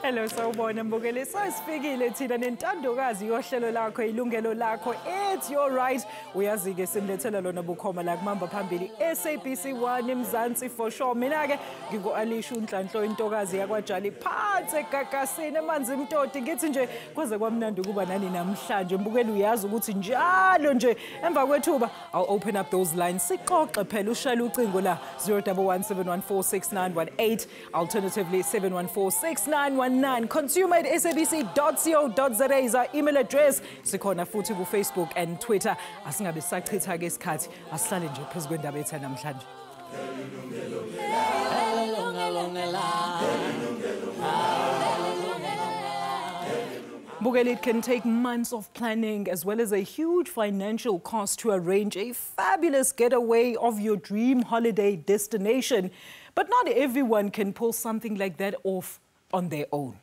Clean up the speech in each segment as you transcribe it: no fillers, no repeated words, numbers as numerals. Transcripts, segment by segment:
Hello, sawubona mbukeli. Sasifikile thina nentandokazi yohlelo lakho Yilungelo Lakho. It's your right. Uyazi ke simlethela lona bukhoma la kumamba phambili SABC 1 eMzansi for sure. Mina ke ngingo Alisha uNhlanhlo intokazi yakwaJali phansi egagasini emanzi imtoti. Ngithi nje kwaze kwamnandi kuba nani namhlanje. Mbukeli uyazi ukuthi njalo nje emva kwethuba I'll open up those lines. Sixoxe phela ushaya ucingo la 0117146918 alternatively 7146919. consumer@sabc.co.za is our email address. Sikhona futhi ku Facebook and Twitter. Asingabe sachitha ke isikhathi asihlale nje phezulu kwendaba ethu namhlanje. Mbukeli, it can take months of planning as well as a huge financial cost to arrange a fabulous getaway of your dream holiday destination. But not everyone can pull something like that off on their own.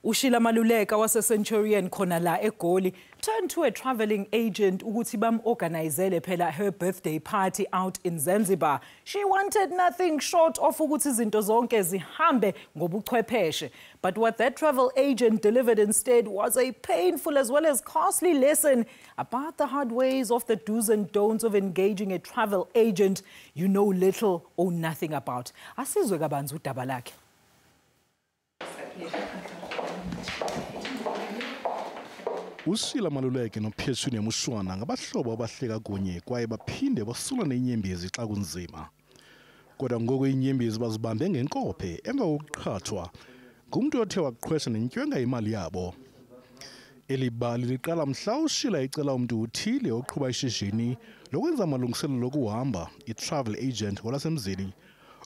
Ushila Maluleka wase Centurion khona la eGoli turned to a traveling agent ukuthi bam-organizele phela her birthday party out in Zanzibar. She wanted nothing short of ukuthi izinto zonke zihambe ngobuchwepheshe. But what that travel agent delivered instead was a painful as well as costly lesson about the hard ways of the do's and don'ts of engaging a travel agent you know little or nothing about. Asizwe kabanzi udaba lakhe. Usila Maluleke noPhethuni Mushwana ngabahlobo abahleka kunye kwaye baphinde basula nenyembezi xa kunzima. Kodwa ngoku inyembezi bazibambe ngenkophe emva kokuqhathwa ngumuntu othe waqhwesha nentyenga imali yabo. Elibali liqala mhla uShila ecela umuntu uthile oqhuba ishishini lokwenza amalungiselelo lokuhamba i-travel agent ngolasemzini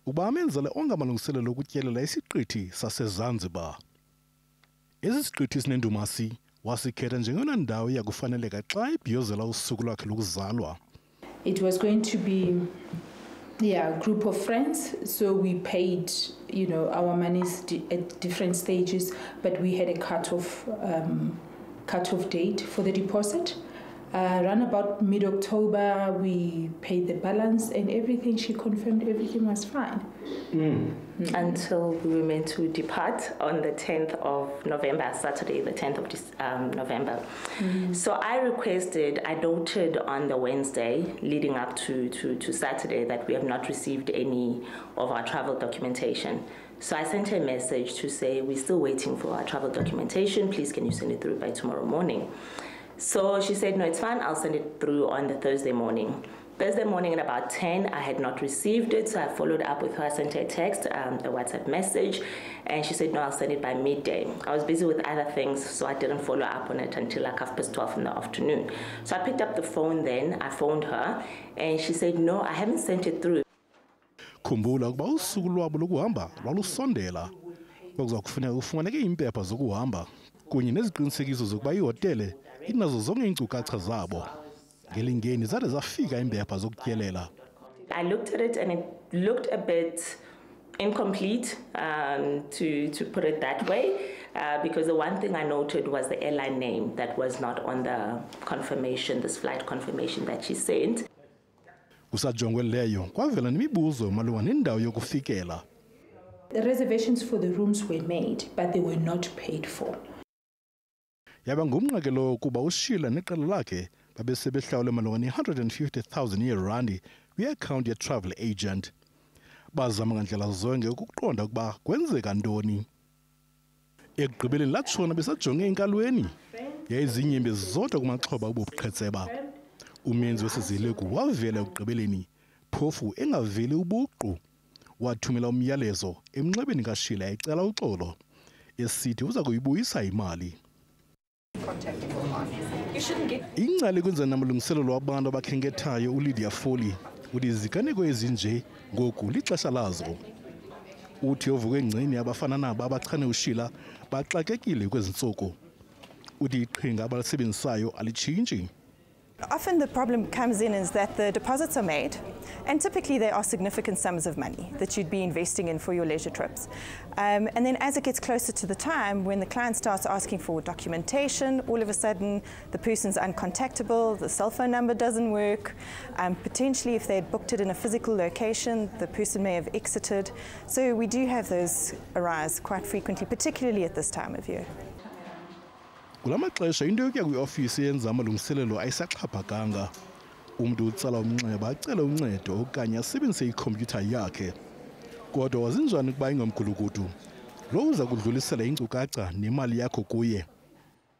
ukuba amenzele onke amalungiselelo lokutyelela isiqithi saseZanzibar. Esi siqithi sinendumasi wasikhetha njengona ndawo yakufaneleka xa ibhiyozela usuku lwakhe lokuzalwa. It was going to be a group of friends, so we paid, our monies at different stages, but we had a cut-off date for the deposit. Around about mid-October, we paid the balance and everything. She confirmed everything was fine. Until we were meant to depart on the 10th of November, Saturday, the 10th of November. So I noted on the Wednesday leading up to Saturday that we have not received any of our travel documentation. So I sent her a message to say, we're still waiting for our travel documentation. Please, can you send it through by tomorrow morning? So she said, no, it's fine. I'll send it through on the Thursday morning. Thursday morning at about 10, I had not received it, so I followed up with her, sent her a text, a WhatsApp message, and she said, no, I'll send it by midday. I was busy with other things, so I didn't follow up on it until like 12:30 in the afternoon. So I picked up the phone then, I phoned her, and she said, no, I haven't sent it through. Khumbula ukuba usuku lwabo lokuhamba lwalusondela. Kuzakufuneka ufumaneke impepha zokuhamba kunye neziqinisekiso zokuba ihotele inazo zonke iinkcukacha zabo. Ngelingeni zade zafika impepha zokutyelela. I looked at it and it looked a bit incomplete, to put it that way, because the one thing I noted was the airline name that was not on the confirmation, this flight confirmation that she sent. Kusajongwe leyo kwavela nemibuzo malunga nendawo yokufikela. The reservations for the rooms were made, but they were not paid for. Yaba ngumnqakelo kuba uShila neqela lakhe babesebehlawule malunga ne-150,000 yeerandi kwi-account ye-travel agent. Bazama ngandlela zonke ukuqonda ukuba kwenzeka ntoni. Ekugqibeleni latshona besajonge enkalweni yayizinyembezi zodwa kumaxhoba obubuqhetseba. Umenzi wesizileko wavela ekugqibeleni phofu engaveli ubuqu. Wathumela umyalezo emnxebeni kaShila ecela uxolo esithi uza kuyibuyisa imali. Ingcali kwenza namalungiselelo wabantu abakhenkethayo uLydia Foley uthi iziganeko ezinje ngoku lixesha lazo. Uthi ovuke engcini abafana nabo abachane uShila baxakekile kwezi ntsuku. Uthi iqhinga abalisebenzisayo alitshintshi. Often the problem comes in is that the deposits are made And typically there are significant sums of money that you'd be investing in for your leisure trips. And then as it gets closer to the time, when the client starts asking for documentation, all of a sudden the person's uncontactable, the cell phone number doesn't work. Potentially if they had booked it in a physical location, the person may have exited. So we do have those arise quite frequently, particularly at this time of year. Kulamaxesha into yokuya kwi-ofisi yenza amalungiselelo ayisaxhaphakanga. Umntu utsala umnxeba acele uncedo okanye asebenzise ikhompyutha yakhe. Kodwa wazinjani ukuba ingomgulukudu? Lo uza kudlulisela inkcukacha nemali yakho kuye.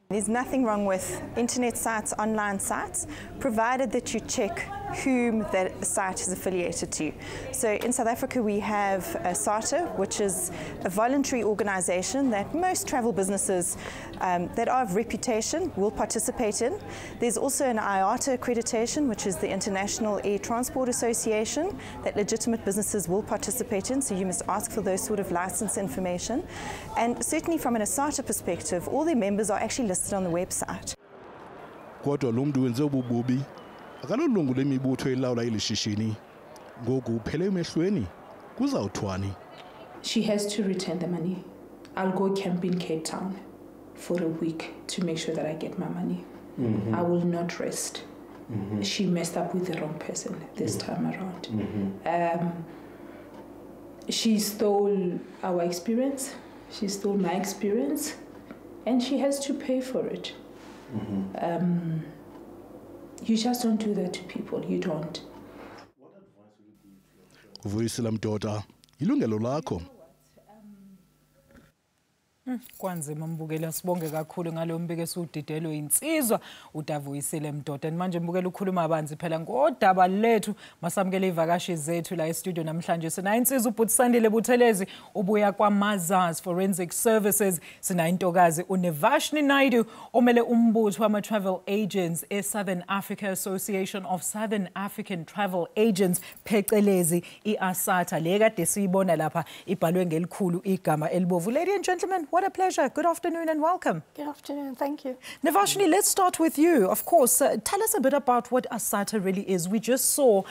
There's nothing wrong with internet sites, online sites, provided that you check whom that site is affiliated to. So in South Africa we have a SATA, which is a voluntary organization that most travel businesses that are of reputation will participate in. There's also an IATA accreditation, which is the International Air Transport Association, that legitimate businesses will participate in, so you must ask for those sort of license information. And certainly from an SATA perspective, all their members are actually listed on the website. Kodwa lo mntu wenze ubububi akalolungu lemibutho elawula eli shishini. Ngoku uphele emehlweni kuzawuthwani? She has to return the money. I'll go camp in Cape Town for a week to make sure that I get my money. I will not rest. She messed up with the wrong person this time around. She stole our experience. She stole my experience. And she has to pay for it. You just don't do that to people. You don't. Kuvuyisela mdoda, Yilungelo Lakho. Kwanzima mbukela sibonge kakhulu ngalo mbike esudidelo insizwa uDavuyisile mdoda manje mbukela ukhuluma abanzi phela ngodaba lethu masamukele ivakashi zethu la e-studio namhlanje sina insizwa uButsandile Buthelezi ubuya kwaMazars Forensic Services sina intokazi uNevashni Naidu omele umbutho wama travel agents eSouthern Africa Association of Southern African Travel Agents phecelezi iASATA le kade siyibona lapha ibhalwe ngelikhulu igama elibovu. Ladies and gentlemen, what a pleasure. Good afternoon and welcome. Good afternoon. Thank you. Nevashni, let's start with you. Of course, tell us a bit about what ASATA really is. We just saw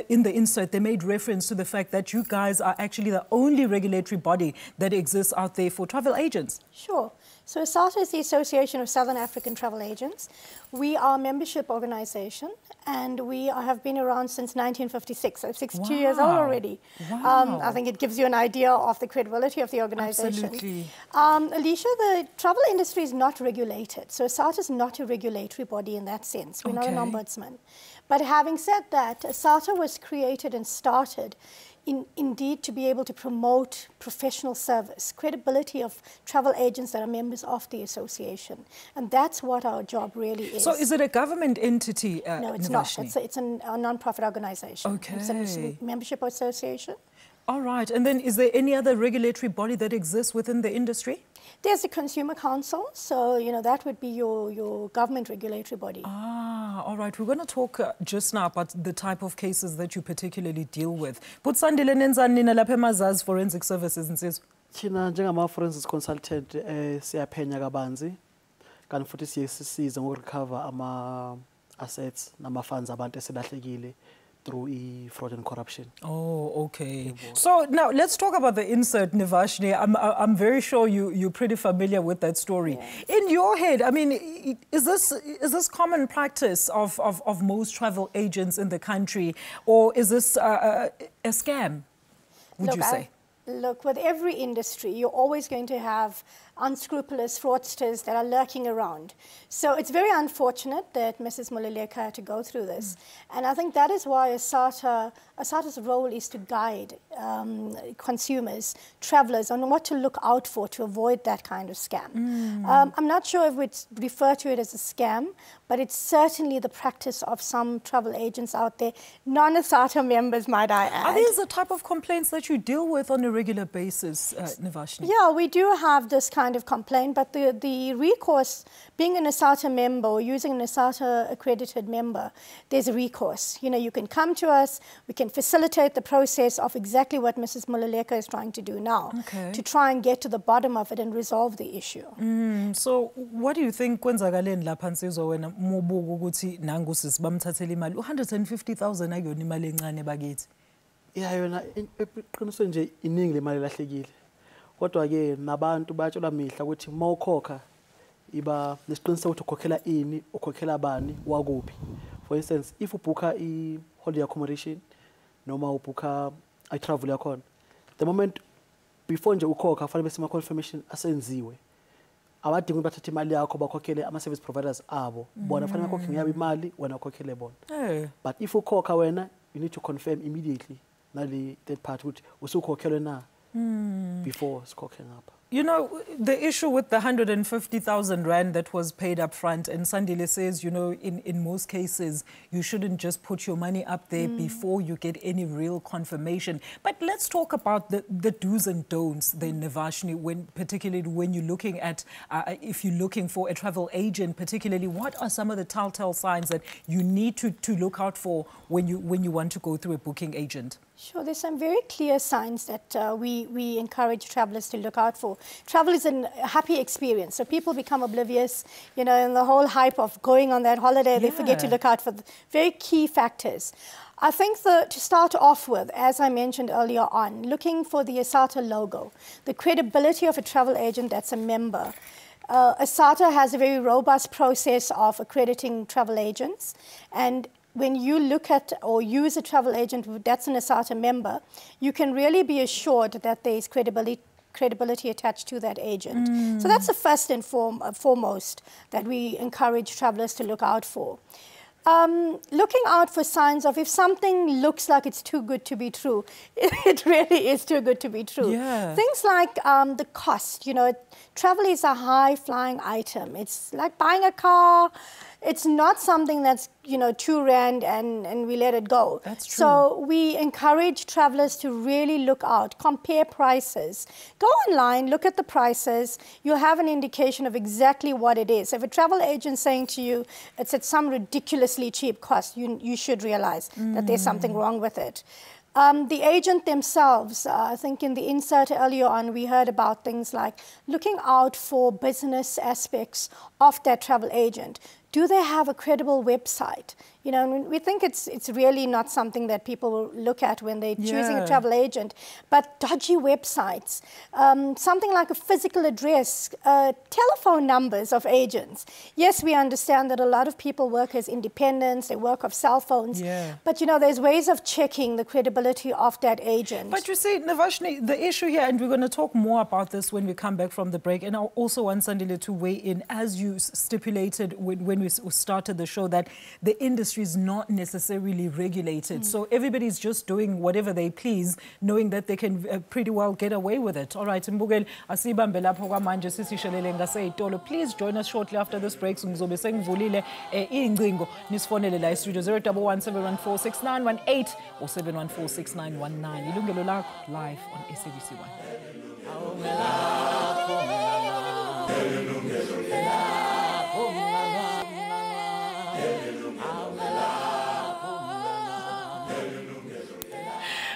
in the insert, they made reference to the fact that you guys are actually the only regulatory body that exists out there for travel agents. Sure. So ASATA is the Association of Southern African Travel Agents. We are a membership organization and we have been around since 1956, so 62 years old already. Wow. I think it gives you an idea of the credibility of the organization. Absolutely. Alicia, the travel industry is not regulated, so ASATA is not a regulatory body in that sense. We're not an ombudsman. But having said that, ASATA was created and started indeed to be able to promote professional service, credibility of travel agents that are members of the association. And that's what our job really is. So is it a government entity, No, it's Nevashni? not. It's a non-profit organization. Okay. It's a membership association. All right. And then is there any other regulatory body that exists within the industry? There's the Consumer Council, so that would be your government regulatory body. Ah, all right. We're going to talk just now about the type of cases that you particularly deal with. Butsandile nenzani nina lapha eMazars Forensic Services insizwa? Thina njengama forensic consultant siyaphenya kabanzi kanti futhi siyesiza ngokurecover ama assets nama funds abantu eselahlekile through fraud and corruption. Oh, okay. So now let's talk about the insert, Nevashni. I'm very sure you're pretty familiar with that story. Yeah. In your head, I mean, is this common practice of most travel agents in the country, or is this a scam, would you say? Look, with every industry, you're always going to have unscrupulous fraudsters that are lurking around. So it's very unfortunate that Mrs. Moleleka had to go through this. And I think that is why ASATA's role is to guide consumers, travelers, on what to look out for to avoid that kind of scam. I'm not sure if we'd refer to it as a scam, but it's certainly the practice of some travel agents out there, non-ASATA members, might I add. Are these the type of complaints that you deal with on a regular basis, Nevashni? Yeah, we do have this kind kind of complaint, but the recourse, being an ASATA member or using an ASATA accredited member, there's a recourse. You know, you can come to us, we can facilitate the process of exactly what Mrs. Mololeka is trying to do now, to try and get to the bottom of it and resolve the issue. So what do you think kwenzakaleni lapha Nsizwa wena mubuka ukuthi nangu sisibamthathela imali 150,000 akuyona imali encane bakithi? Yeah, yona eqinisweni nje iningi lemali lahlekile. Kodwa ke nabantu bayatshelwa mihla ukuthi mawukhokha iba nesiqiniseko ukuthi ukhokhela ini, ukhokhela bani, wakuphi. For instance, if ubooka i-holiday accommodation noma ubooka i-travel yakhona, the moment before nje ukhokha fanele bese ma-confirmation asenziwe. Abadingi bathatha imali yakho bakhokhele ama-service providers abo. Bona fanele bakhokhe ngeyabo imali, wena ukhokhele bona. But if ukhokha wena, you need to confirm immediately nali third party ukuthi usukhokhelwe na before sikhokhe ngapha. You know, the issue with the 150,000 rand that was paid up front, and Sandile says, you know, in most cases, you shouldn't just put your money up there before you get any real confirmation. But let's talk about the do's and don'ts then, Navashni, particularly when you're looking at, if you're looking for a travel agent, particularly, what are some of the telltale signs that you need to look out for when you want to go through a booking agent? Sure, there's some very clear signs that we encourage travelers to look out for. Travel is a happy experience, so people become oblivious, you know, in the whole hype of going on that holiday, they forget to look out for the very key factors. I think to start off with, as I mentioned earlier on, looking for the ASATA logo, the credibility of a travel agent that's a member. ASATA has a very robust process of accrediting travel agents, and when you look at or use a travel agent that's an ASATA member, you can really be assured that there is credibility attached to that agent. So that's the first and foremost that we encourage travelers to look out for. Looking out for signs of if something looks like it's too good to be true, it really is too good to be true. Yeah. Things like the cost, you know, travel is a high-flying item. It's like buying a car. It's not something that's, you know, 2 rand and we let it go. That's true. So we encourage travelers to really look out, compare prices. Go online, look at the prices. You'll have an indication of exactly what it is. If a travel agent's saying to you it's at some ridiculously cheap cost, you should realize that there's something wrong with it. The agent themselves, I think in the insert earlier on, we heard about things like looking out for business aspects of that travel agent. Do they have a credible website? You know, we think it's really not something that people will look at when they're choosing a travel agent, but dodgy websites, something like a physical address, telephone numbers of agents. Yes, we understand that a lot of people work as independents, they work off cell phones, but you know, there's ways of checking the credibility of that agent. But you see, Navashni, the issue here, and we're going to talk more about this when we come back from the break, and I also want Sandile to weigh in, as you stipulated when we started the show, that the industry is not necessarily regulated. So everybody's just doing whatever they please, knowing that they can pretty well get away with it. All right, Mbugeli, asibambe lapho kwamanje sisishelele ngaseyitolo. Please join us shortly after this break. Ngizobe sengivulile ingcingo nisifonele la studio 011-714-6918 or 714-6919. Yilungelo Lakho live on SABC 1.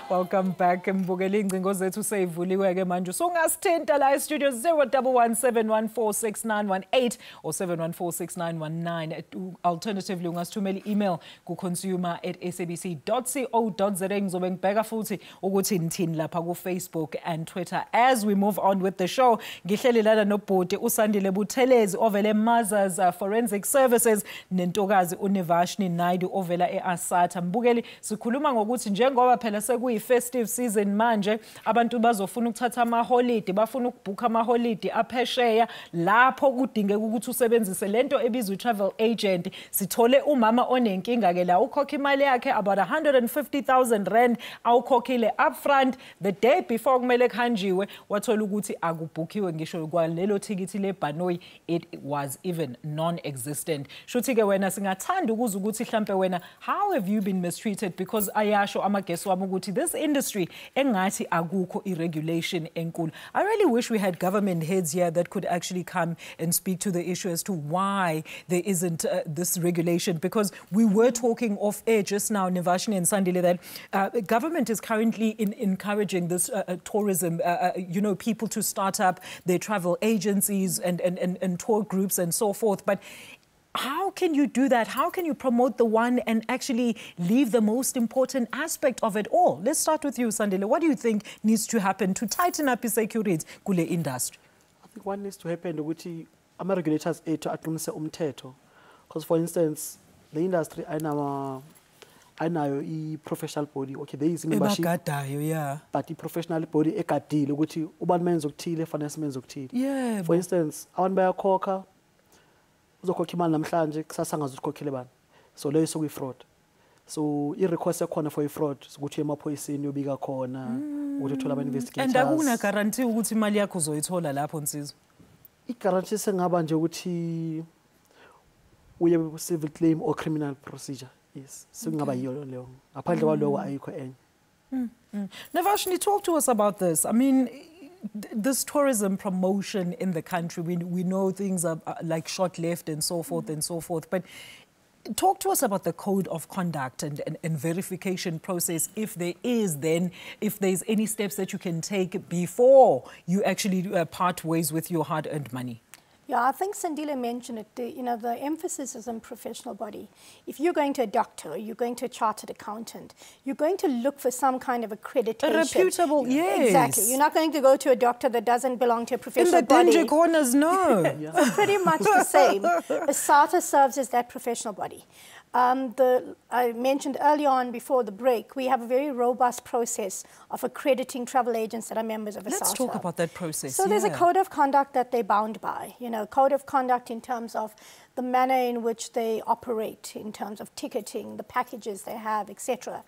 Welcome back. Mbugeli ingcingo zethu seyivuliwe ke manje. So ungasithinta la studio 011-714-6918 or 714-6919. Alternatively ungasithumela email ku consumer@sabc.co.za. Ngizobe ngibheka futhi ukuthi nithini lapha ku Facebook and Twitter. As we move on with the show, ngihleli lana nobhuti uSandile Buthelezi ovela eMaza's Forensic Services nentokazi uNevashni Naidu ovela eASATA. Mbugeli, sikhuluma ngokuthi njengoba phela sekuyi festive season manje, abantu bazofuna ukuthatha ama-holiday, bafuna ukubhuka ama-holiday aphesheya, lapho kudingeka ukuthi usebenzise lento ebizwa i-travel agent. Sithole umama onenkinga ke la ukhokha imali yakhe about 150,000 rand awukhokhile upfront. The day before kumele kuhanjiwe wathola ukuthi akubhukiwe ngisho kwalelo thikithi lebhanoyi, it was even non-existent. Shuthi ke wena singathanda ukuzwa ukuthi mhlambe wena, how have you been mistreated? Because ayasho amaguest wami ukuthi this this industry engathi akukho irregulation enkulu. I really wish we had government heads here that could actually come and speak to the issue as to why there isn't this regulation, because we were talking off air just now, Nivashini and Sandile, that government is currently encouraging this tourism, you know, people to start up their travel agencies and tour groups and so forth. But how can you do that? How can you promote the one and actually leave the most important aspect of it all? Let's start with you, Sandile. What do you think needs to happen to tighten up security kule industry? I think what needs to happen ukuthi ama-regulators ethu aqinise umthetho. Because for instance, the industry ayinayo i-professional body. Okay, there is membership. Yeah. But i-professional body egadile ukuthi ubani menza okuthile fanele simenze okuthile. Yeah. For instance, abantu bayakhokha uzokhokha imali namhlanje kusasa angazi ukukhokhele bani. So leyo sokuyi-fraud. So i-request yakhona for i-fraud ukuthi emaphoyiseni uyobika khona ukuthi uthola ama-investigators. And akuna guarantee ukuthi imali yakho uzoyithola lapho Nsizwa. I-guarantee sengaba nje ukuthi uye civil claim or criminal procedure. Yes, sengaba yiyo leyo. Ngaphandle kwaloko ayikho enye. Navashini, talk to us about this. I mean, this tourism promotion in the country, we know things are like short-lived and so forth and so forth, but talk to us about the code of conduct and verification process, if there's any steps that you can take before you actually part ways with your hard-earned money. Yeah, I think Sandile mentioned it. The emphasis is on professional body. If you're going to a doctor, you're going to a chartered accountant, you're going to look for some kind of accreditation. A reputable, yes. Exactly. You're not going to go to a doctor that doesn't belong to a professional body. In the dingy corners, no. So pretty much the same. A SATA serves as that professional body. I mentioned earlier on before the break, we have a very robust process of accrediting travel agents that are members of a SATA. Let's talk about that process. So there's a code of conduct that they're bound by, code of conduct in terms of the manner in which they operate, in terms of ticketing, the packages they have, etc.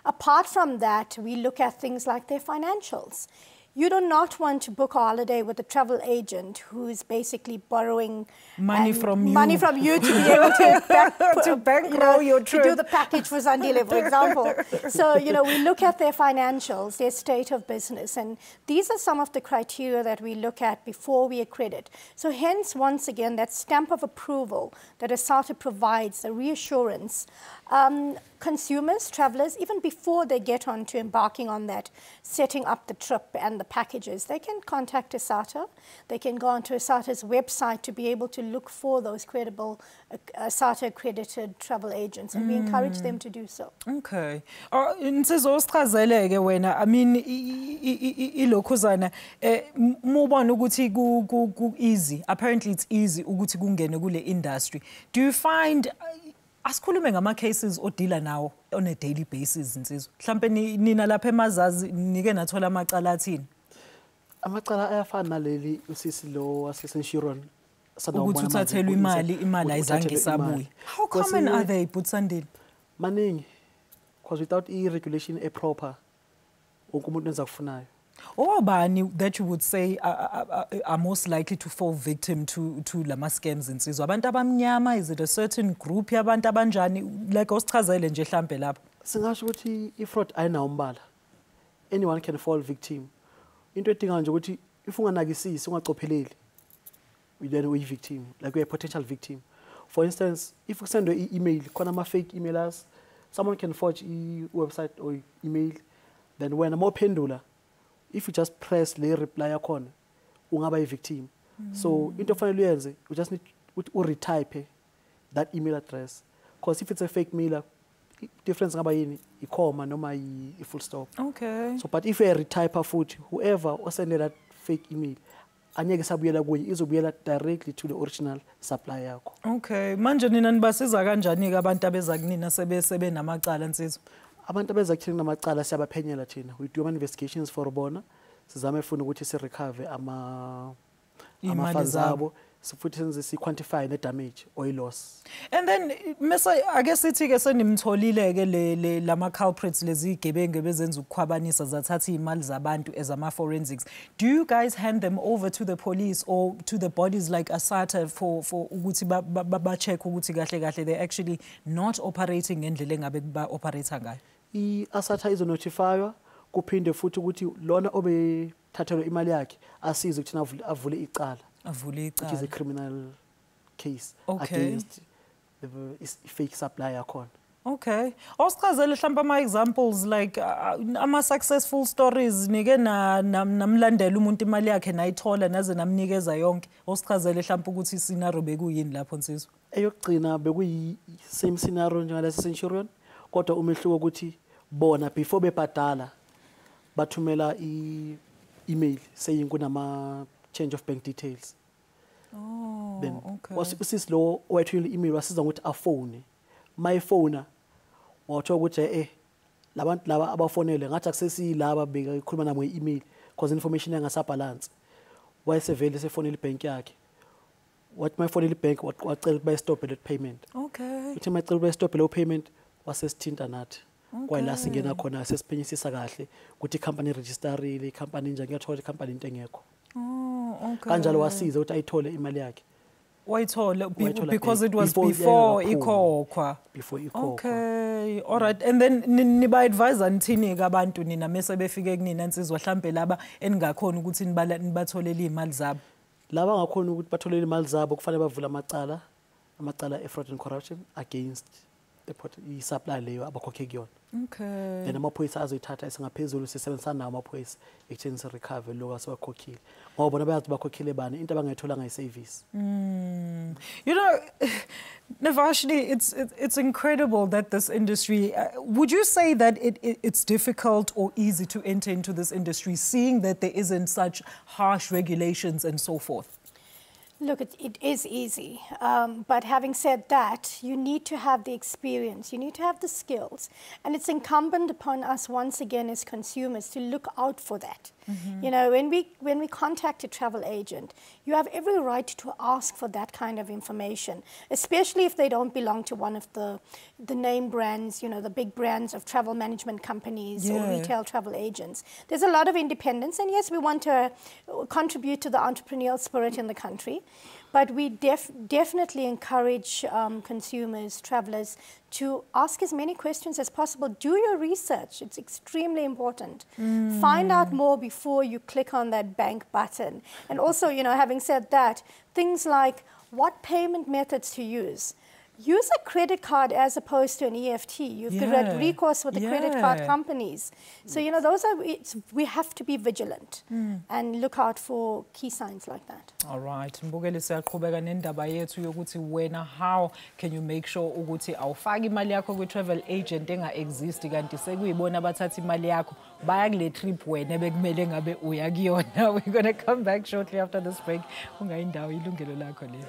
Apart from that, we look at things like their financials. You do not want to book a holiday with a travel agent who is basically borrowing money from you to be able to bankroll your trip. To do the package for Sandile, for example. So, we look at their financials, their state of business, and these are some of the criteria that we look at before we accredit. So hence, once again, that stamp of approval that a SATA provides, the reassurance, consumers, travelers, even before they get on to embarking on that, setting up the trip and the packages, they can contact a SATA. They can go onto a SATA's website to be able to look for those credible SATA-accredited travel agents, and we encourage them to do so. Okay. Nsizochazele-ke wena, I mean, ilokhuzana, mubona ukuthi easy. Apparently it's easy ukuthi kungene kule industry. Do you find asikhulume ngama-cases odila nawo on a daily basis Nsizwa? Mhlampe nina lapha emazazi nike nathola amacala athini? Amacala ayafana naleli usisi lo waseSenturon ukuthi uthathelwe imali ayizange isabuye. How common are they, Sandile? Maningi, because without i-regulation proper wonke umuntu enza kufunayo. Obani that you would say are most likely to fall victim to lama scams Nsizwa? Abantu abamnyama, is it a certain group yabantu abanjani, like osichazele nje mhlambe lapho? Singasho ukuthi i-fraud ayinawo umbala. Anyone can fall victim. Into edinga nje ukuthi if unganakisisi ungacopheleli, then uyi-victim, like we're a potential victim. For instance, if you send an email, khona ama-fake emailers, someone can forge website or email, then when I'm more pendula, if you just press le reply yakhona ungaba victim. So into fanele uyenze, you just need to retype that email address, because if it's a fake mail, difference ngaba yini i-comma noma i-full stop. Okay. So but if you retype futhi, whoever sended that fake email anyeke sabuyela kuye, izobuyela directly to the original supplier yakho. Okay. Manje nina nibasiza kanjani ke abantu abeza kunina sebe namacala Nsizwa? Abantu abeza kuthina namacala siyabaphenyela thina. We do investigations for bona. Sizame funa ukuthi si-recover ama-funds abo. Futhi senze si-quantify ne-damage or i-loss. And then, I guess ithi-ke senimtholile-ke lama-culprits lezi igebengu bezenza ukukhwabanisa zathatha iy'mali zabantu as ama-forensics. Do you guys hand them over to the police or to the bodies like ASATA for ukuthi ba-check ukuthi kahle they're actually not operating ngendlela engabe ba-operate ngayo? I-ASATA izonotifywa kuphinde futhi ukuthi lona obethathelwe imali yakhe asize ukuthi avule icala. Which is a criminal case against the fake supplier khona. Okay. Osichazele mhlawumbe ama examples like ama successful stories nike namlandela umuntu imali yakhe nayithola naze namnikeza yonke. Osichazele mhlawumbe ukuthi scenario bekuyini lapho Nsizwa. Eyokugcina bekuyi same scenario njengalesi Centurion kodwa umehluko ukuthi bona before bebhadala bathumela email saying kunama change of bank details. Oh, then okay. Usisi lo wayethula email wasiza ukuthi afone. My phone wathola ukuthi labantu laba abafonele ngathi akusesiyilaba bekhuluma nabo nge-email because information yangasabalance. Wayesevele sefonela ibank yakhe. Wathi mayifonela ibank wacela ukuthi bayistop le payment. Okay. Uthi mayicela bayistop le payment wasesithinta nathi. Kwayila singena khona sesiphenyisisa kahle ukuthi i-company registerile i-company njani ngiyathola i-company into engekho. Oh, okay. Kanjalo wasiza ukuthi ayithole imali yakhe. Wayithola because it was before ikhokhwa. Before ikhokhwa. Okay, all right. And then niba advise nithini ke abantu nina mase befike kunina Nsizwa mhlambe laba eningakhona ukuthi nibatholele imali zabo. Laba ngakhona ukuthi batholele imali zabo kufanele bavule amacala e-fraud and corruption against the supply leyo abakhokhe kuyona. Okay. Then amaphoyisa azoyithatha esingaphezulu sisebenzisana nawo amaphoyisa exchange recover lo asebakhokhile. Ngoba bona bayazi bakhokhile bani into abangayitholanga i-service. You know, Navashni, it's incredible that this industry, would you say that it's difficult or easy to enter into this industry, seeing that there isn't such harsh regulations and so forth? Look, it is easy, but having said that, you need to have the experience, you need to have the skills, and it's incumbent upon us once again as consumers to look out for that. You know, when we contact a travel agent, you have every right to ask for that kind of information, especially if they don't belong to one of the name brands, you know, the big brands of travel management companies or retail travel agents. There's a lot of independence, and yes, we want to contribute to the entrepreneurial spirit in the country, but we definitely encourage consumers, travelers, to ask as many questions as possible. Do your research. It's extremely important. Find out more before you click on that bank button. And also, you know, having said that, things like what payment methods to use. Use a credit card as opposed to an EFT. You've got recourse with the credit card companies. So, you know, we have to be vigilant and look out for key signs like that. All right. Mbukeli siyaqhubeka nendaba yethu yokuthi wena how can you make sure ukuthi awufaki imali yakho kwi-travel agent enga-exist kanti sekuyibona abathatha imali yakho baya kule trip wena bekumele ngabe uya kuyona. We're going to come back shortly after this break. Ungayindawo ilungelo lakho le.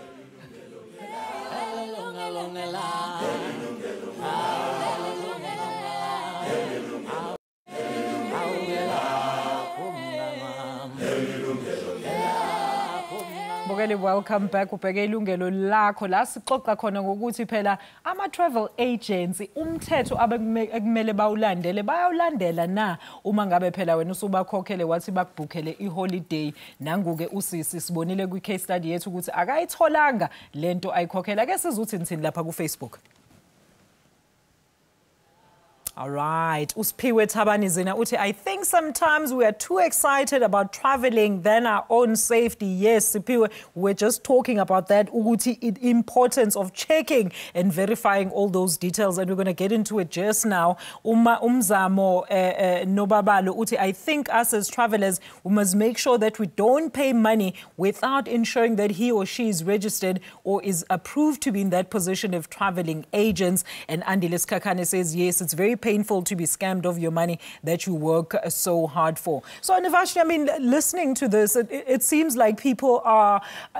Welcome back. Ubheke Yilungelo Lakho la sixoxa khona ngokuthi phela ama travel agents umthetho abekumele bawulandele bayawulandela na uma ngabe phela wena usubakhokhele wathi bakubhukhele iholiday nanguke usisi sibonile kwi case study yethu ukuthi akayitholanga lento ayikhokhela ake sizuthi nithini lapha ku Facebook. All right. Uspiwe Tabanizina uthi, I think sometimes we are too excited about traveling than our own safety. Yes, Sipiwe, we're just talking about that. Uguti, the importance of checking and verifying all those details. And we're going to get into it just now. Umzamo Nobabalo uti, I think us as travelers, we must make sure that we don't pay money without ensuring that he or she is registered or is approved to be in that position of traveling agents. And Andiles Kakane says, yes, it's very painful to be scammed of your money that you work so hard for. So, Navashni, I mean, listening to this, it seems like people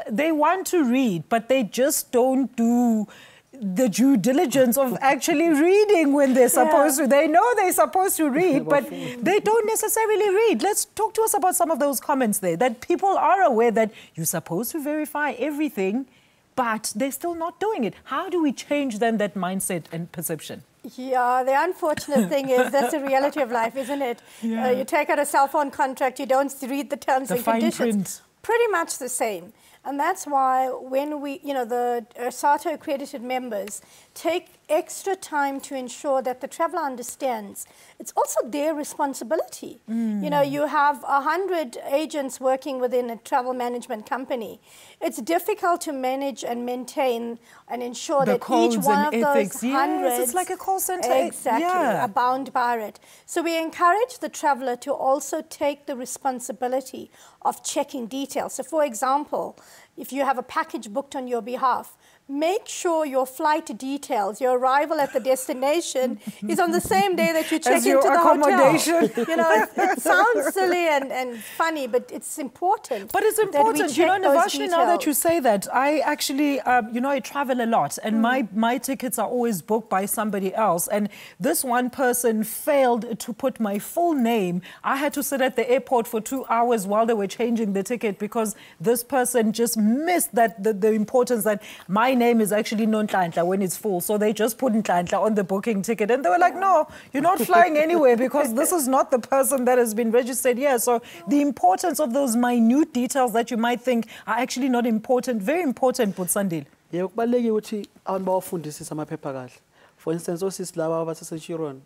they want to read, but they just don't do the due diligence of actually reading when they're supposed to. They know they're supposed to read, but they don't necessarily read. Let's talk to us about some of those comments there, that people are aware that you're supposed to verify everything, but they're still not doing it. How do we change then that mindset and perception? Yeah, the unfortunate thing is that's the reality of life, isn't it? Yeah. You take out a cell phone contract, you don't read the terms and conditions. Print. Pretty much the same. And that's why when we, the SATO accredited members take extra time to ensure that the traveller understands it's also their responsibility. You have 100 agents working within a travel management company. It's difficult to manage and maintain and ensure the that codes each one and of ethics. those hundreds, yes, it's like a call center. exactly, are bound by it. So we encourage the traveller to also take the responsibility of checking details. So for example, if you have a package booked on your behalf, make sure your flight details, your arrival at the destination is on the same day that you check As your into the accommodation. hotel. It sounds silly and funny, but it's important. But it's important. Navashni, now that you say that, I actually, I travel a lot, and my tickets are always booked by somebody else. And this one person failed to put my full name. I had to sit at the airport for 2 hours while they were changing the ticket because this person just missed that the importance that my name is actually Nonhlanhla when it's full. So they just put Nhlanhla on the booking ticket. And they were like, no, you're not flying anywhere because this is not the person that has been registered here. So the importance of those minute details that you might think are actually not important, very important, Putsandile. Yeah, kubalulekile ukuthi abantu bawafundisise amaphepha kahle. For instance, osisi laba abaseShiron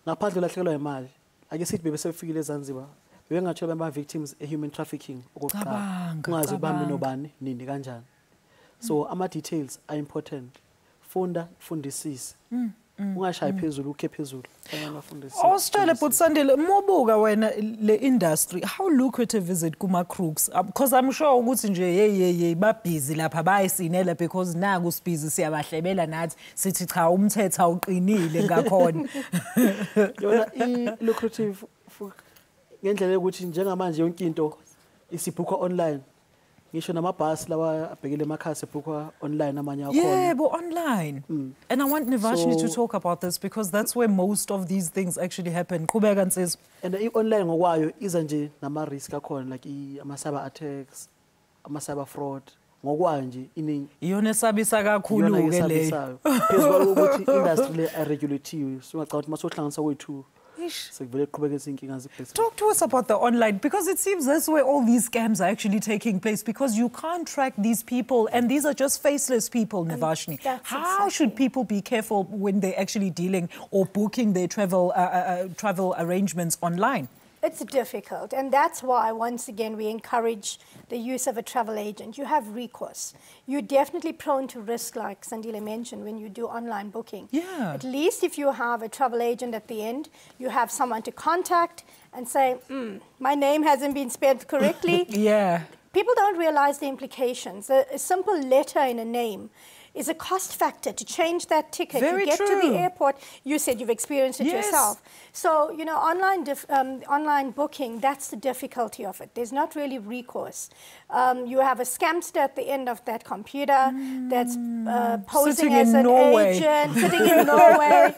ngaphandle ulahlekelwa imali. Ake sithi bebesefikile eZanzibar. Bebengatsho bema victims human trafficking okokuqala. Kungazi bambi nobani nini kanjani. So ama details are important. Fundisise. Ungashayi phezulu ukhe phezulu. Australia, Putsandile, mobuka wena le industry, how lucrative is it kuma crooks? Because I'm sure ukuthi nje ba busy lapha bayisinela because naku sibhizi siyabahlebela nathi sithi cha umthetho awuqinile ngakhona. Yona lucrative ngendlela ukuthi njengamanje yonke into isibhukwa online. Ngisho namabhasi lawa abhekele emakhasi ebhukwa online amanye akhona. Yeah, but online. And I want Navashni to talk about this because that's where most of these things actually happen. Qhubeka nsizwa. And online ngokwayo iza nje nama risk akhona like ama cyber attacks, ama cyber fraud. Ngokwayo nje iningi. Iyona esabisa kakhulu ke leyo. Phezulu ukuthi industry le regulatiwe. So ngicabanga ukuthi masohlanganisa kwethu. Talk to us about the online, because it seems that's where all these scams are actually taking place, because you can't track these people, and these are just faceless people, Navashni. How should people be careful when they're actually dealing or booking their travel arrangements online? It's difficult, and that's why, once again, we encourage the use of a travel agent. You have recourse. You're definitely prone to risk, like Sandile mentioned, when you do online booking. Yeah. At least if you have a travel agent at the end, you have someone to contact and say, my name hasn't been spelled correctly. Yeah. People don't realize the implications. A simple letter in a name is a cost factor to change that ticket. Very you get true. to the airport, you said you've experienced it yourself. So, online booking, that's the difficulty of it. There's not really recourse. You have a scamster at the end of that computer that's posing as an agent, sitting in Norway,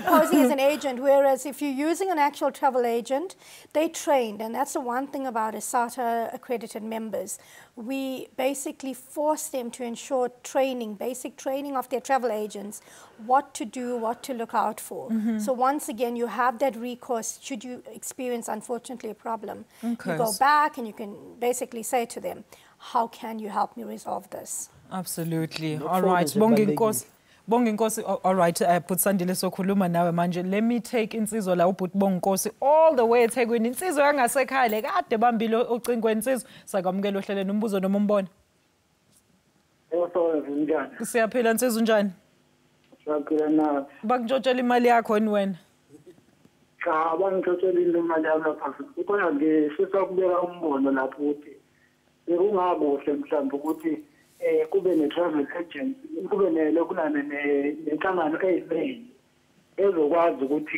posing as an agent, whereas if you're using an actual travel agent, they trained, and that's the one thing about SATA accredited members. We basically force them to ensure basic training of their travel agents, what to do, what to look out for. So once again, you have that recourse should you experience, unfortunately, a problem. Okay. You go back and you can basically say to them, how can you help me resolve this? Absolutely. All right. Bonginkosi, all right, Putsandile sokhuluma nawe manje. Let me take insizwa la ubhuti Bonginkosi all the way eThekwini. Insizwa yangasekhaya le kade bambile ocingweni insizwa. Sakwamukela ohlelweni umbuzo noma umbona. Njani? Siyaphila insizwa njani? Siyaphila na. Bakutshotshela imali yakho ni wena? Cha, bangitshotshela imali yami lapha. Kodwa ngifisa kubeka umbono lapho ukuthi bekungakuhle mhlawumbe ukuthi kube ne-travel agent, kube nenhlangano eyimeli ezokwazi ukuthi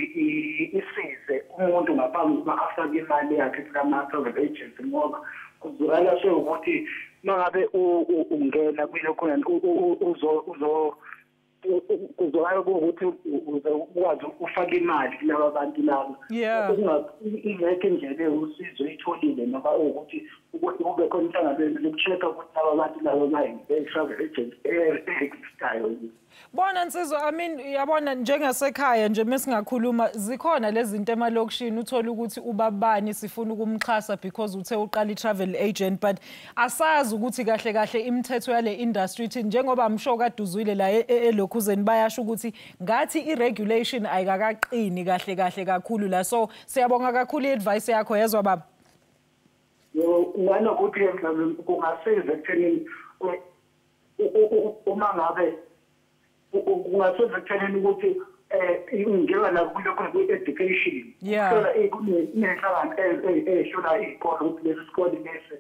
isize umuntu ngaphambi kokuba afake imali yakhe kuma-travel agent, ngoba kuzwakala ukuthi mangabe ungena kwilokho kuzwakala ukuthi ukwazi ufake imali kulaba bantu laba. Ingekho indlela usizo uyitholile noma ukuthi ukuthi kube khona inhlangano loku-check-a ukuthi laba bantu laba bayi-travel agent existayo. Bona Nsizwa, I mean yabona njengasekhaya nje mesingakhuluma zikhona lezi zinto emalokishini uthola ukuthi ubabani sifuna ukumxhasa because uthe uqala i-travel agent but asazi ukuthi kahle kahle imithetho yale industry ithi njengoba amsho kade uzwile la elokhuzeni bayasho ukuthi ngathi i-regulation ayikaqini kahle kahle kakhulu la so siyabonga kakhulu i-advice yakho yezwa baba. Nanokuthi kungasiza ekuthenini uma ngabe kungasiza ekuthenini ukuthi njengoba nakulokho kwi-education kunenhlangano ehlola iy'kole ukuthi lesi sikole lesi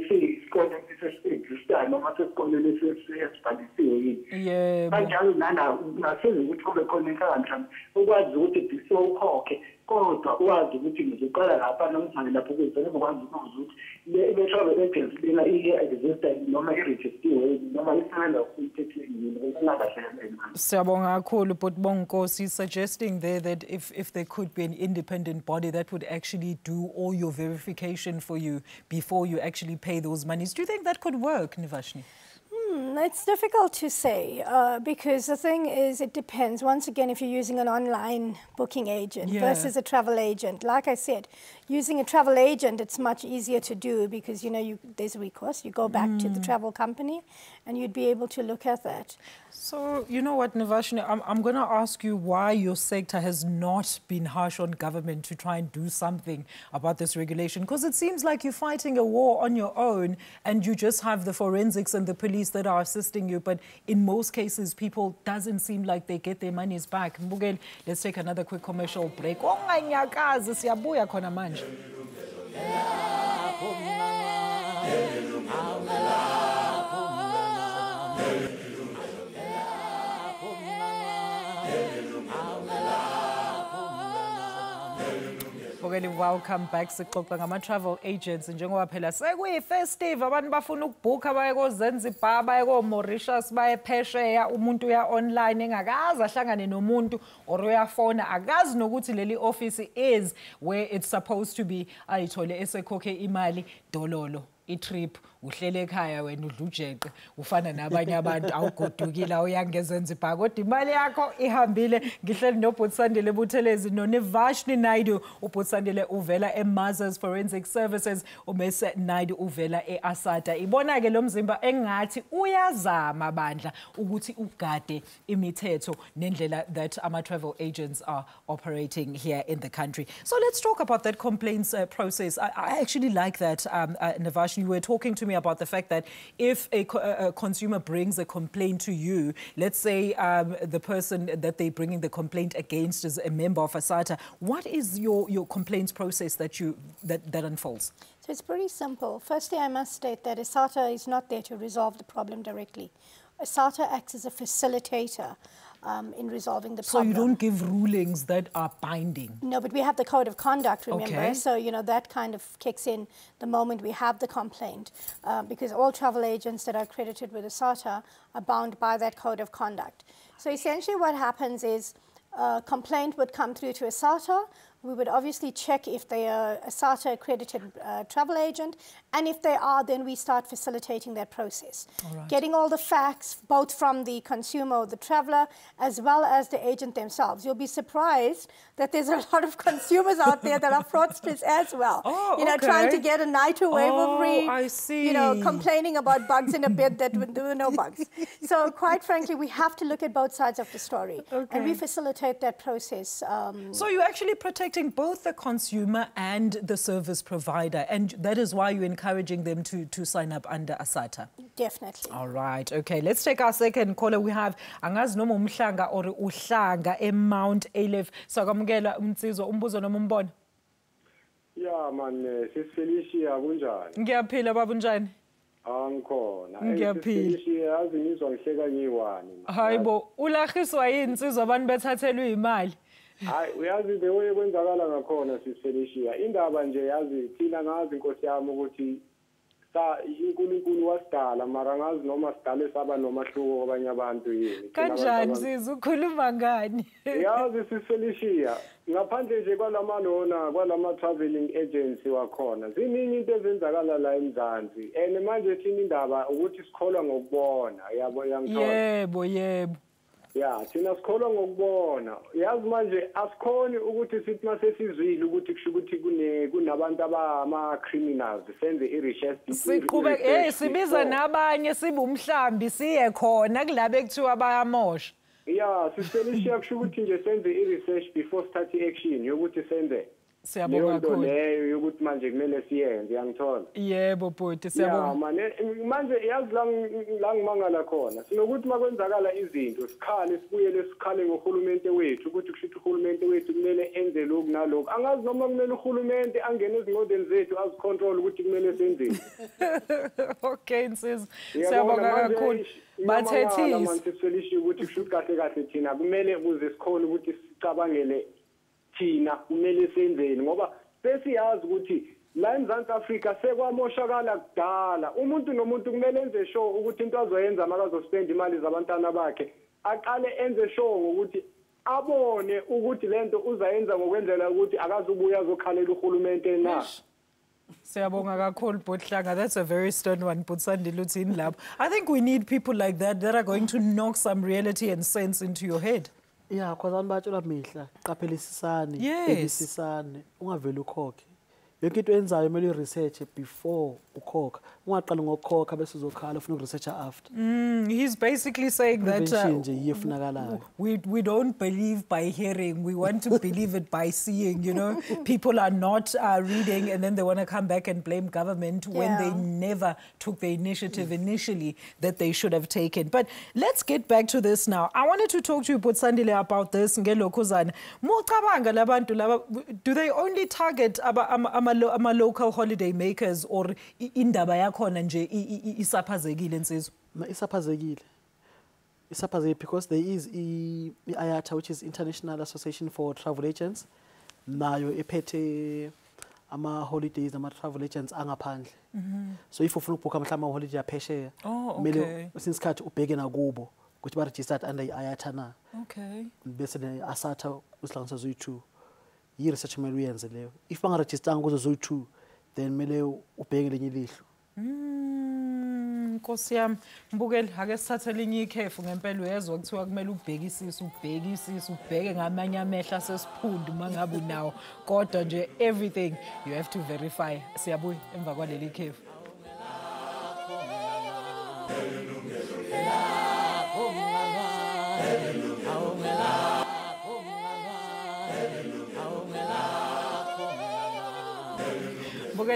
siyisikole esiexistayo noma sesikole lesi esibhalisiwe yini. Kanjalo nana kungasiza ukuthi kube khona inhlangano mhlawumbe ukwazi ukuthi sewukhokhe kodwa wazi ukuthi ngizoqala lapha nomzane lapho kuzele ukwazi ukuthi le-travel agency lena i-exista noma i-registiwe noma isebenza kumthethweni yini. Siyabonga kakhulu but Bonkosi suggesting there that if there could be an independent body that would actually do all your verification for you before you actually pay those monies. Do you think that could work, Nivashni? It's difficult to say because the thing is it depends. Once again, if you're using an online booking agent versus a travel agent, like I said, using a travel agent, it's much easier to do because, you know, there's a recourse. You go back to the travel company and you'd be able to look at that. So, you know what, Nivashni, I'm going to ask you why your sector has not been harsh on government to try and do something about this regulation, because it seems like you're fighting a war on your own and you just have the forensics and the police that are assisting you, but in most cases, people doesn't seem like they get their monies back. Mbugeli, let's take another quick commercial break. Siyabuya khona manje. Welcome back. Sixoxa ngama-travel agents njengoba phela sekuyi-festive abantu bafuna ukubhukha baye ko-Zanzibar baye ko-Mauritius baye phesheya umuntu uya online engakazi ahlangane nomuntu or uyafona akazi nokuthi leli office is where it's supposed to be ayithole esekhokhe imali dololo i-trip uhlele ekhaya wena udlujeqe ufana nabanye abantu awugodukile awuyangeZanzibar kodwa imali yakho ihambile. Ngihleli noBhutsandile Buthelezi noNivashni Naidu. uBhutsandile uvela eMazars Forensic Services, uMese Naidu uvela eASATA. Ibona ke lo mzimba engathi uyazama bandla ukuthi ugade imithetho nendlela that ama-travel agents are operating here in the country. So let's talk about that complaints process. I actually like that, Nivashni. You were talking to me about the fact that if a consumer brings a complaint to you, let's say the person that they're bringing the complaint against is a member of ASATA, what is your complaints process that unfolds? So it's pretty simple. Firstly, I must state that ASATA is not there to resolve the problem directly. ASATA acts as a facilitator in resolving the problem. So you don't give rulings that are binding? No, but we have the code of conduct, remember? Okay. So, you know, that kind of kicks in the moment we have the complaint because all travel agents that are accredited with ASATA are bound by that code of conduct. So essentially what happens is a complaint would come through to ASATA. We would obviously check if they are a ASATA accredited travel agent, and if they are, then we start facilitating that process. Right. Getting all the facts, both from the consumer or the traveler, as well as the agent themselves. You'll be surprised that there's a lot of consumers out there that are fraudsters as well. Oh, you know, okay. trying to get a night away for free. I see. You know, complaining about bugs in a bed that there were no bugs. So quite frankly, we have to look at both sides of the story. Okay. And we facilitate that process. So you're actually protecting both the consumer and the service provider, and that is why you're encouraging them to sign up under ASATA. Definitely. All right, okay, let's take our second caller. We have angazi noma umhlanga or uhlanga eMount Aleph. Sakamukela umnsizwa umbuzo noma umbono. Yeah man, sisifelicia kunjani? Ngiyaphila baba unjani? Angikhona. Ngiyaphila. Sisifelicia yazi ngizwa ngihleka ngiwani. Hayibo, ulahiswa yini insizwa abantu bethathelwe imali? Hayi uyazi the way kwenzakala ngakhona sisifelicia. Indaba nje yazi thina ngazi inkosi yami ukuthi uNkulunkulu wasidala mara ngazi noma sidale saba nomahluko kwabanye abantu yini. Kanjani siza ukhuluma ngani? Yazi siselishiya ngaphandle nje kwalama traveling agency wakhona. Ziningi into ezenzakala la eMzansi. And manje thina indaba ukuthi sikholwa ngokubona. Yabo yangithola. Yebo. Ya, thina sikholwa ngokubona. Yazi manje asikhoni ukuthi sithi mase sizwile ukuthi kusho ukuthi kunabantu abama criminals senze i-research. Siqhubeke sibiza nabanye sibe umhlambi siye khona kulabe kuthiwa bayamosha. Ya, siselishiya kusho ukuthi nje senze i-research before start i-action yokuthi senze. Siyabonga kakhulu. Leyo yokuthi manje kumele siyenze yangithola. Yebo bhuti siyabonga. Ya manje yazi la ngimangala khona sinokuthi makwenzakala izinto sikhale sibuyele sikhale ngohulumente wethu ukuthi kushithi uhulumente wethu kumele enze lokhu nalokhu angazi noma kumele uhulumente angene ezinqodeni zethu azicontrol ukuthi kumele senzeni. Okay nsizwa siyabonga kakhulu. Bathethisi manje siselishiya ukuthi kushithi kahle thina kumele ukuze sikhole ukuthi sicabangele thina kumele senzeni ngoba sesiyazi ukuthi la eMzansi Afrika sekwamoshakala kudala umuntu nomuntu kumele enze sure ukuthi into azoyenza makazospend imali zabantwana bakhe aqale enze sure ngokuthi abone ukuthi lento uzayenza ngokwendlela ukuthi akazubuya azokhalela uhulumente na. Siyabonga kakhulu Bhutlanga. That's a very stern one, but Sandile uthini lapho. I think we need people like that are going to knock some reality and sense into your head. Yeah, because abantu batshela mihla qaphelisisane, bhekisisane, ungaveli ukhokhe. Yonke into enzayo kumele research before ukhokha. Ungaqala ngokukhokha bese uzokhala ufuna research after. He's basically saying that we don't believe by hearing, we want to believe it by seeing, you know. People are not reading and then they want to come back and blame government when they never took the initiative initially that they should have taken. But let's get back to this now. I wanted to talk to you, Sandile, about this. Do they only target local holiday makers or indaba yakhona nje isaphazekile nsizwa? Isaphazekile because there is IATA, which is International Association for Travel Agents, nayo ephethe ama-holidays nama-travel agents angaphandle. So if ufuna ukubhukha mhlawumbe ama-holiday aphesheya kumele since ubheke nakubo ukuthi ba-registered under i-IATA na. Bese ne-ASATA usihlanganisa zoyi-2 yi-research kumele uyenze leyo. If bangarejistanga kuzo zoyi-2 then kumele ubheke lenye ilihlo. Nkosi yami mbukeli ake sithathe linye ikhefu ngempela uyezwa kuthiwa kumele ubhekisise ubheke ngamanye amehla sesiphundu mangabe unawo kodwa nje everything you have to verify. Siyabuya emva kwaleli ikhefu.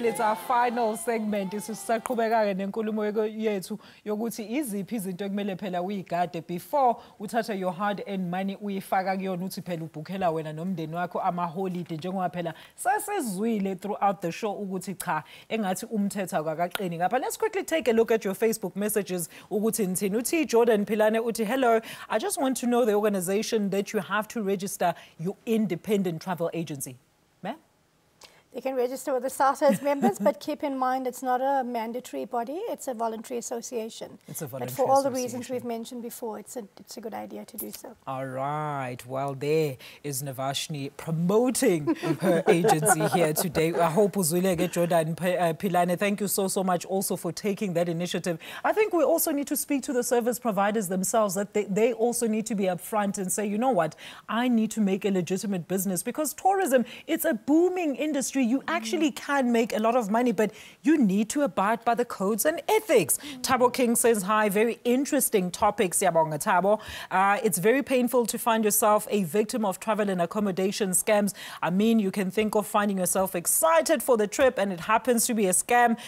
It's our final segment. Sisaqhubeka nenkulumo yethu yokuthi iziphi izinto ekumele phela uyigade before uthatha your hard earned money uyifaka kuyona uthi phela ubhukhela wena nomndeni wakho ama-holiday njengoba phela sasezwile throughout the show ukuthi cha engathi umthetho akaqini ngapha. Let's quickly take a look at your Facebook messages ukuthi nithini. Uthi Jordan Philane uthi hello, I just want to know the organization that you have to register your independent travel agency. They can register with the SASA as members, but keep in mind it's not a mandatory body, it's a voluntary association. It's a voluntary But for all the reasons we've mentioned before, it's a good idea to do so. All right. Well, there is Navashni promoting her agency here today. I hope Uzule get Jordan Philane. Thank you so much also for taking that initiative. I think we also need to speak to the service providers themselves, that they also need to be upfront and say, you know what, I need to make a legitimate business because tourism, it's a booming industry. You actually can make a lot of money, but you need to abide by the codes and ethics. Tabo King says, hi, very interesting topic, Siyabonga Tabo. It's very painful to find yourself a victim of travel and accommodation scams. I mean, you can think of finding yourself excited for the trip and it happens to be a scam.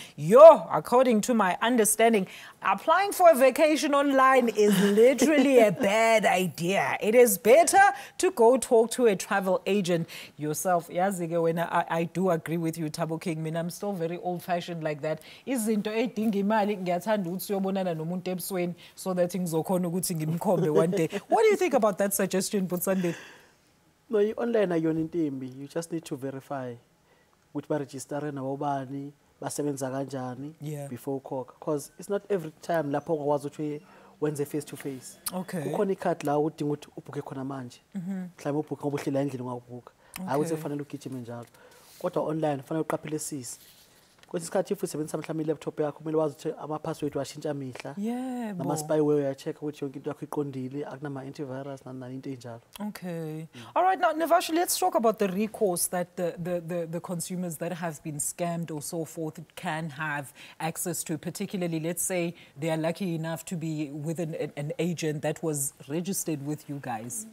According to my understanding, applying for a vacation online is literally a bad idea. It is better to go talk to a travel agent yourself. Yazike, when I do agree with you, Tabo King. I'm still very old-fashioned like that. Izinto edinga imali ngiyathanda ukuthi uyobonana nomuntu ebusweni so that ngizokhona ukuthi ngimkhombe one day. What do you think about that suggestion, Putsande? No, online ayona intimbi. You just need to verify ukuthi ba register nabobani basebenza kanjani Yeah. before ukhokha, because it's not every time lapho ungakwazi ukuthi wenze face to face. Okay. Kukhona ikhathi la udinga ukuthi ubhuke khona manje, mhlawumbe ubhuke ngoba uhlela endlini ungabhuka, hayi ukuthi kufanele ugijime njalo, kodwa online kufanele uqaphelisise. Kwesinye isikhathi if usebenzisa mhlawumbe i-laptop yakho kumele wazi ukuthi ama-password washintsha mihla, Yebo. nama-spyware uyachecka ukuthi yonke into yakho iqondile, akunama-antivirus nani into enjalo. Okay. All right. Now, Navashi, let's talk about the recourse that the consumers that have been scammed or so forth can have access to, particularly, let's say they are lucky enough to be with an agent that was registered with you guys.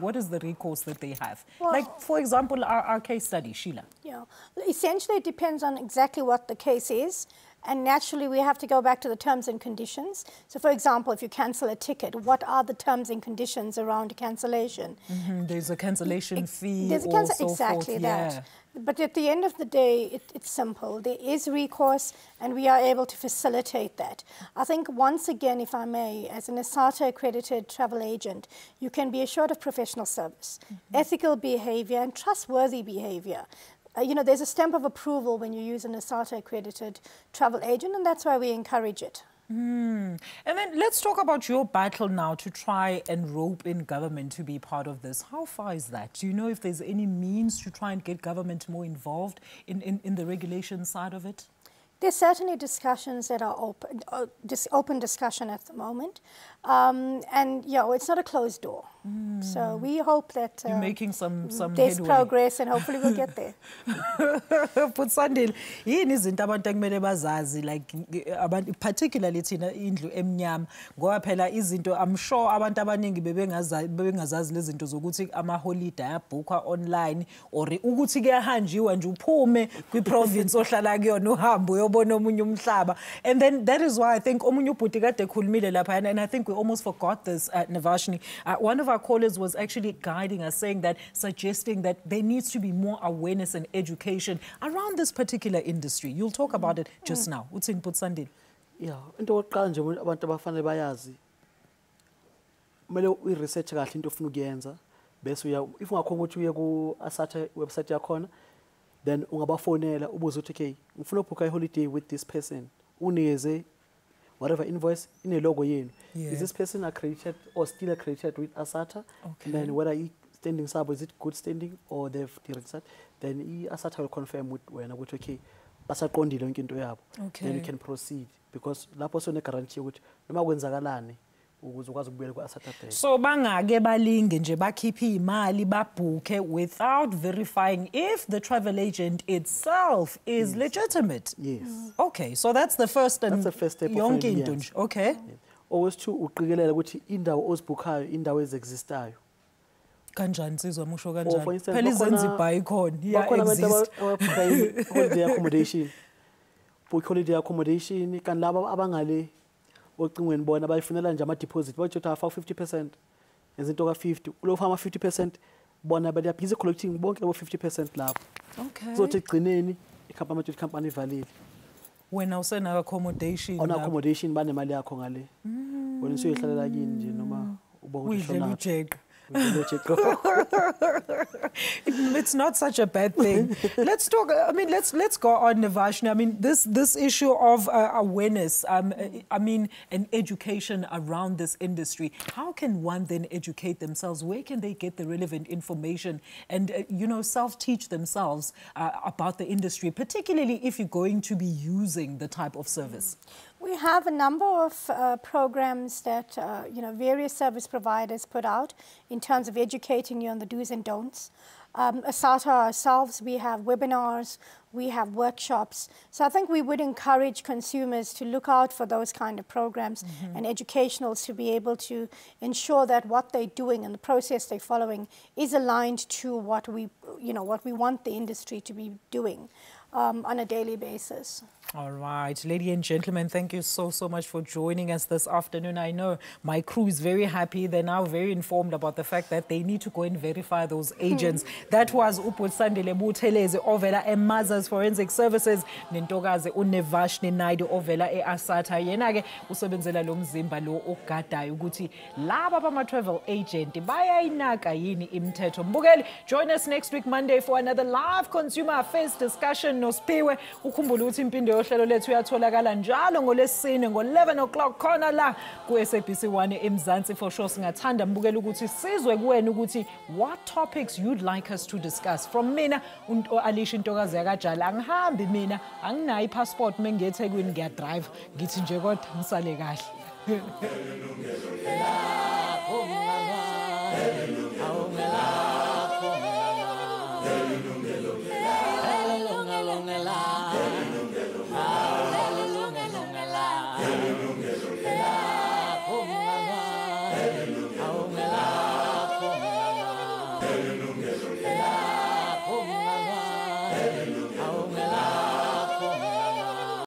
What is the recourse that they have? Well, like, for example, our case study, Sheila. Yeah, essentially it depends on exactly what the case is. And naturally, we have to go back to the terms and conditions. So, for example, if you cancel a ticket, what are the terms and conditions around cancellation? There's a cancellation fee There's a or so exactly forth. that. Yeah. But at the end of the day, it's simple. There is recourse, and we are able to facilitate that. I think once again, if I may, as an ASATA accredited travel agent, you can be assured of professional service, ethical behavior, and trustworthy behavior. You know, there's a stamp of approval when you use an ASATA accredited travel agent, and that's why we encourage it. And then let's talk about your battle now to try and rope in government to be part of this. How far is that? Do you know if there's any means to try and get government more involved in the regulation side of it? There's certainly discussions that are open, open discussion at the moment. And, yeah, it's not a closed door. So we hope that you're making some there's headway. progress, and hopefully we'll get there. But Sandile, yini izinto abantu ekumele bazazi, like abantu particularly thina indlu emnyama ngoba phela izinto I'm sure abantu abaningi bebengazazi lezi zinto zokuthi ama holiday ayabhukwa online or ukuthi kuyahanjiwa nje uphume kwi province ohlala kuyona uhambo uyobona omunye umhlaba. And then that is why I think omunye ubhuti kade ekhulumile lapha, and I think we almost forgot this at Navashini. One of our callers was actually guiding us, saying that, suggesting that there needs to be more awareness and education around this particular industry. You'll talk about it just now. Uthini Putsandile? Yeah, into yokuqala nje abantu abafanele bayazi, kumele uyi-research kahle into ofuna ukuyenza, bese if ungakhona ukuthi uye ku-ASATA website yakhona, then ungabafonela ubuze ukuthi okay, ngifuna ukubhuka i-holiday with this person, unikeze whatever invoice ine logo yenu. Yeah. Is this person accredited or still accredited with ASATA? Okay. And then whether standing sub, is it good standing or they've registered? Then ASATA will confirm with when okay, basaqondile yonke into yabo. Then you can proceed, because lapho sone guarantee ukuthi noma kwenzakalani ukuze ukwazi ukubuyela ku-ASATA Bank. So bangake balinge nje bakhiphe imali babhuke without verifying if the travel agent itself is legitimate. Yes. Okay, so that's the first step. Yonke into nje. Okay. Always to uqikelela ukuthi indawo ozibhukayo indawo ezexistayo. Kanjani sizwa musho For kanjani? instance, Phela iZanzibar ikhona. Bakhona abantu exist. ababhuka holiday accommodation. Book holiday accommodation kan laba abangale ocingweni bona bayifunela nje ama deposit bathi afaka 50%. Izinto ka50. Ulofa ama 50% bona baya busy collecting bonke labo 50% lapho. Okay. So thi gcineni company ivalile. Wena usena accommodation. On accommodation banemali yakho ngale. Wena usuyihlalela kini nje noma ubonga ukuthi it's not such a bad thing. Let's talk. I mean, let's go on, Navashini. I mean, this issue of awareness. I mean, and education around this industry. How can one then educate themselves? Where can they get the relevant information and self-teach themselves about the industry, particularly if you're going to be using the type of service? We have a number of programs that various service providers put out in terms of educating you on the do's and don'ts. ASATA ourselves, we have webinars, we have workshops. So I think we would encourage consumers to look out for those kind of programs and educationals to be able to ensure that what they're doing and the process they're following is aligned to what we want the industry to be doing on a daily basis. All right, ladies and gentlemen, thank you so much for joining us this afternoon. I know my crew is very happy. They're now very informed about the fact that they need to go and verify those agents. That was Upulsandile Buthelezi ovela Mazas Forensic Services, Nintokazi Unevashni Naidu ovela Asata. Yenage usebenzela lo mzimba lo ogadayo ukuthi laba bama travel agent bayayinaka yini imithetho. Mbukeli, join us next week Monday for another live consumer affairs discussion. Nospiwe ukhumbula ukuthi impinde yohlelo lethu uyatholakala njalo ngolesine ngo11 o'clock khona la ku SABC 1 eMzansi. For sure singathanda mbukela ukuthi sizwe kuwena ukuthi what topics you'd like us to discuss. From mina Alisha Ntokazi yakajala, angihambi mina, anginayo ipassport mengethe kwini ngiya drive, ngithi nje kodwa ngisale kahle. Yilungelo lakho.